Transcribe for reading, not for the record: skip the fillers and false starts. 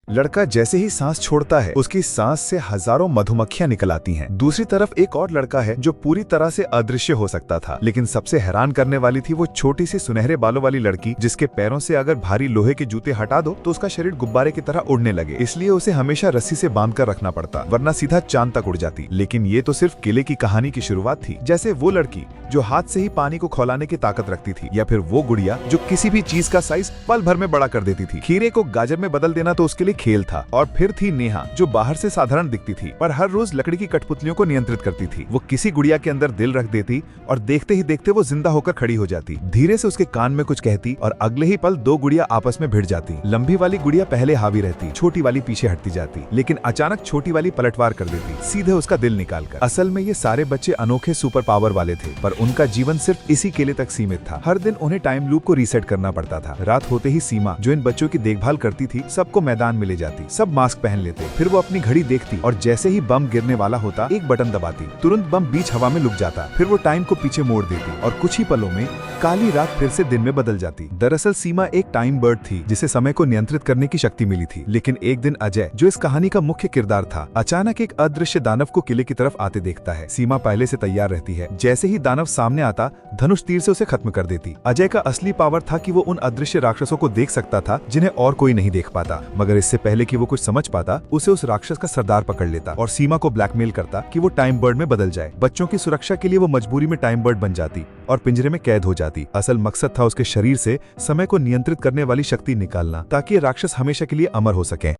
लड़का जैसे ही सांस छोड़ता है उसकी सांस से हजारों मधुमक्खियां निकल आती हैं। दूसरी तरफ एक और लड़का है जो पूरी तरह से अदृश्य हो सकता था, लेकिन सबसे हैरान करने वाली थी वो छोटी सी सुनहरे बालों वाली लड़की जिसके पैरों से अगर भारी लोहे के जूते हटा दो तो उसका शरीर गुब्बारे की तरह उड़ने लगे। इसलिए उसे हमेशा रस्सी से बांध कर रखना पड़ता, वरना सीधा चांद तक उड़ जाती। लेकिन ये तो सिर्फ किले की कहानी की शुरुआत थी। जैसे वो लड़की जो हाथ से ही पानी को खौलाने की ताकत रखती थी, या फिर वो गुड़िया जो किसी भी चीज का साइज पल भर में बड़ा कर देती थी। खीरे को गाजर में बदल देना तो उसके लिए खेल था। और फिर थी नेहा जो बाहर से साधारण दिखती थी पर हर रोज लकड़ी की कठपुतलियों को नियंत्रित करती थी। वो किसी गुड़िया के अंदर दिल रख देती और देखते ही देखते वो जिंदा होकर खड़ी हो जाती। धीरे से उसके कान में कुछ कहती और अगले ही पल दो गुड़िया आपस में भिड़ जाती। लंबी वाली गुड़िया पहले हावी रहती, छोटी वाली पीछे हटती जाती, लेकिन अचानक छोटी वाली पलटवार कर देती, सीधे उसका दिल निकालकर। असल में ये सारे बच्चे अनोखे सुपर पावर वाले थे, पर उनका जीवन सिर्फ इसी किले तक सीमित था। हर दिन उन्हें टाइम लूप को रीसेट करना पड़ता था। रात होते ही सीमा जो इन बच्चों की देखभाल करती थी सबको मैदान में ले जाती। सब मास्क पहन लेते। फिर वो अपनी घड़ी देखती और जैसे ही बम गिरने वाला होता एक बटन दबाती, तुरंत बम बीच हवा में लुक जाता। फिर वो टाइम को पीछे मोड़ देती और कुछ ही पलों में काली रात फिर से दिन में बदल जाती। दरअसल सीमा एक टाइम बर्ड थी जिसे समय को नियंत्रित करने की शक्ति मिली थी। लेकिन एक दिन अजय जो इस कहानी का मुख्य किरदार था, अचानक एक अदृश्य दानव को किले की तरफ आते देखता है। सीमा पहले से तैयार रहती है। जैसे ही दानव सामने आता धनुष तीर से उसे खत्म कर देती। अजय का असली पावर था कि वो उन अदृश्य राक्षसों को देख सकता था जिन्हें और कोई नहीं देख पाता। मगर इससे पहले कि वो कुछ समझ पाता उसे उस राक्षस का सरदार पकड़ लेता और सीमा को ब्लैकमेल करता कि वो टाइम बर्ड में बदल जाए। बच्चों की सुरक्षा के लिए वो मजबूरी में टाइम बर्ड बन जाती और पिंजरे में कैद हो जाती। असल मकसद था उसके शरीर से समय को नियंत्रित करने वाली शक्ति निकालना ताकि राक्षस हमेशा के लिए अमर हो सके।